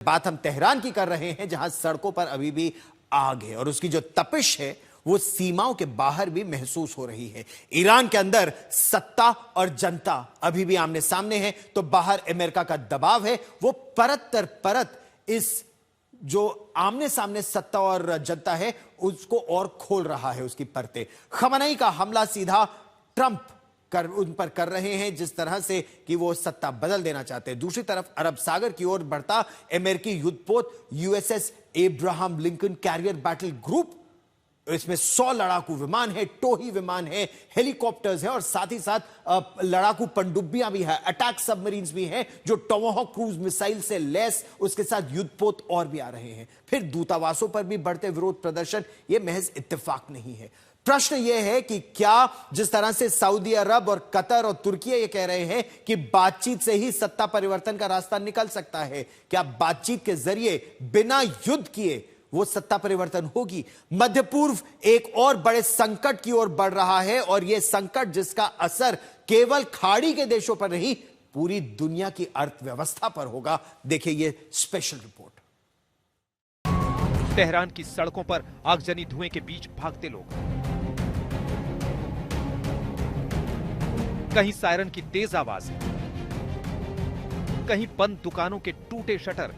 बात हम तेहरान की कर रहे हैं, जहां सड़कों पर अभी भी आग है और उसकी जो तपिश है वो सीमाओं के बाहर भी महसूस हो रही है। ईरान के अंदर सत्ता और जनता अभी भी आमने सामने है, तो बाहर अमेरिका का दबाव है। वो परत तर परत इस जो आमने सामने सत्ता और जनता है उसको और खोल रहा है, उसकी परतें। खमेनी का हमला सीधा ट्रंप उन पर कर रहे हैं, जिस तरह से कि वो सत्ता बदल देना चाहते हैं। दूसरी तरफ अरब सागर की ओर बढ़ता अमेरिकी युद्धपोत USS Abraham Lincoln carrier battle group, इसमें 100 लड़ाकू विमान है, टोही विमान है, हेलीकॉप्टर्स है और साथ ही साथ लड़ाकू पनडुब्बियां भी है, अटैक सबमरीन्स भी हैं जो टोमाहोक क्रूज मिसाइल से लैस, उसके साथ युद्धपोत और भी आ रहे हैं। फिर दूतावासों पर भी बढ़ते विरोध प्रदर्शन, यह महज इत्तेफाक नहीं है। प्रश्न यह है कि क्या जिस तरह से सऊदी अरब और कतर और तुर्की ये कह रहे हैं कि बातचीत से ही सत्ता परिवर्तन का रास्ता निकल सकता है, क्या बातचीत के जरिए बिना युद्ध किए वो सत्ता परिवर्तन होगी? मध्य पूर्व एक और बड़े संकट की ओर बढ़ रहा है और यह संकट जिसका असर केवल खाड़ी के देशों पर नहीं, पूरी दुनिया की अर्थव्यवस्था पर होगा। देखिए ये स्पेशल रिपोर्ट। तेहरान की सड़कों पर आगजनी धुएं के बीच भागते लोग, कहीं सायरन की तेज आवाज, कहीं बंद दुकानों के टूटे शटर।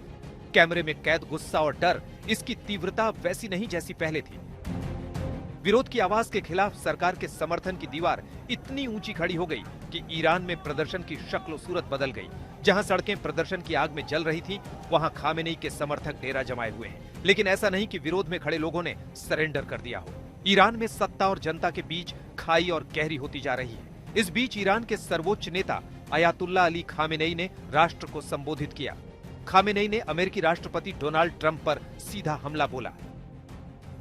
कैमरे में कैद गुस्सा और डर, इसकी तीव्रता वैसी नहीं जैसी पहले थी। विरोध की आवाज के खिलाफ सरकार के समर्थन की दीवार इतनी ऊंची खड़ी हो गई कि ईरान में प्रदर्शन की शक्ल सूरत बदल गई। जहां सड़कें प्रदर्शन की आग में जल रही थी, वहां खामेनेई के समर्थक डेरा जमाए हुए हैं। लेकिन ऐसा नहीं कि विरोध में खड़े लोगों ने सरेंडर कर दिया हो। ईरान में सत्ता और जनता के बीच खाई और गहरी होती जा रही है। इस बीच ईरान के सर्वोच्च नेता अयातुल्ला अली खामेनेई ने राष्ट्र को संबोधित किया। खामेनेई ने अमेरिकी राष्ट्रपति डोनाल्ड ट्रंप पर सीधा हमला बोला।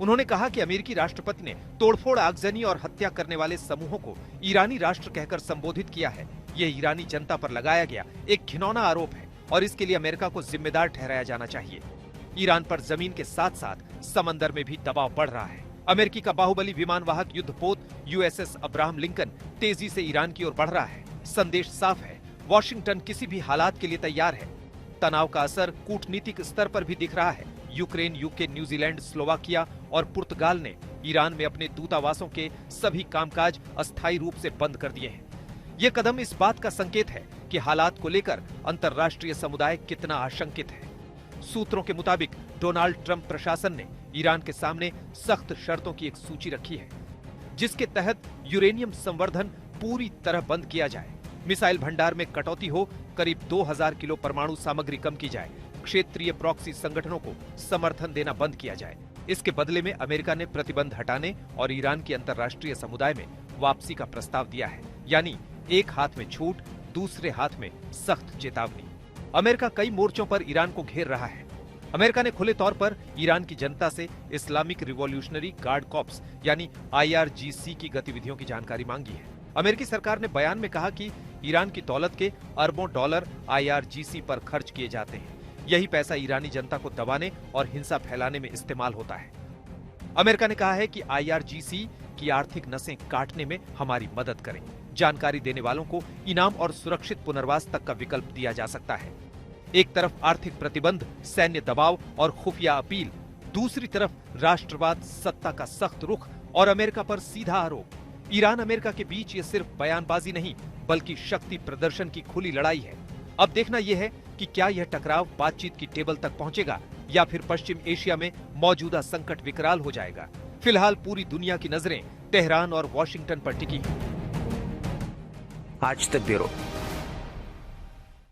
उन्होंने कहा कि अमेरिकी राष्ट्रपति ने तोड़फोड़, आगजनी और हत्या करने वाले समूहों को ईरानी राष्ट्र कहकर संबोधित किया है। यह ईरानी जनता पर लगाया गया एक घिनौना आरोप है और इसके लिए अमेरिका को जिम्मेदार ठहराया जाना चाहिए। ईरान पर जमीन के साथ साथ समंदर में भी दबाव बढ़ रहा है। अमेरिकी का बाहुबली विमान वाहक युद्धपोत यूएसएस अब्राहम लिंकन तेजी से ईरान की ओर बढ़ रहा है। संदेश साफ है, वॉशिंगटन किसी भी हालात के लिए तैयार है। तनाव का असर कूटनीतिक स्तर पर भी दिख रहा है। यूक्रेन, यूके, न्यूजीलैंड, स्लोवाकिया और पुर्तगाल ने ईरान में अपने दूतावासों के सभी कामकाज अस्थायी रूप से बंद कर दिए हैं। ये कदम इस बात का संकेत है कि हालात को लेकर अंतर्राष्ट्रीय समुदाय कितना आशंकित है। सूत्रों के मुताबिक डोनाल्ड ट्रंप प्रशासन ने ईरान के सामने सख्त शर्तों की एक सूची रखी है, जिसके तहत यूरेनियम संवर्धन पूरी तरह बंद किया जाए, मिसाइल भंडार में कटौती हो, करीब 2000 किलो परमाणु सामग्री कम की जाए, क्षेत्रीय प्रॉक्सी संगठनों को समर्थन देना बंद किया जाए। इसके बदले में अमेरिका ने प्रतिबंध हटाने और ईरान की अंतर्राष्ट्रीय समुदाय में वापसी का प्रस्ताव दिया है। यानी एक हाथ में छूट, दूसरे हाथ में सख्त चेतावनी। अमेरिका कई मोर्चों पर ईरान को घेर रहा है। अमेरिका ने खुले तौर पर ईरान की जनता से इस्लामिक रिवॉल्यूशनरी गार्ड कॉर्प्स यानी IRGC की गतिविधियों की जानकारी मांगी है। अमेरिकी सरकार ने बयान में कहा कि ईरान की दौलत के अरबों डॉलर IRGC पर खर्च किए जाते हैं। यही पैसा ईरानी जनता को दबाने और हिंसा फैलाने में इस्तेमाल होता है। अमेरिका ने कहा है कि IRGC की आर्थिक नसें काटने में हमारी मदद करें। जानकारी देने वालों को इनाम और सुरक्षित पुनर्वास तक का विकल्प दिया जा सकता है। एक तरफ आर्थिक प्रतिबंध, सैन्य दबाव और खुफिया अपील, दूसरी तरफ राष्ट्रवाद, सत्ता का सख्त रुख और अमेरिका पर सीधा आरोप। ईरान अमेरिका के बीच ये सिर्फ बयानबाजी नहीं, बल्कि शक्ति प्रदर्शन की खुली लड़ाई है। अब देखना यह है कि क्या यह टकराव बातचीत की टेबल तक पहुंचेगा या फिर पश्चिम एशिया में मौजूदा संकट विकराल हो जाएगा। फिलहाल पूरी दुनिया की नजरें तेहरान और वॉशिंगटन पर टिकी हैं। आज तक ब्यूरो।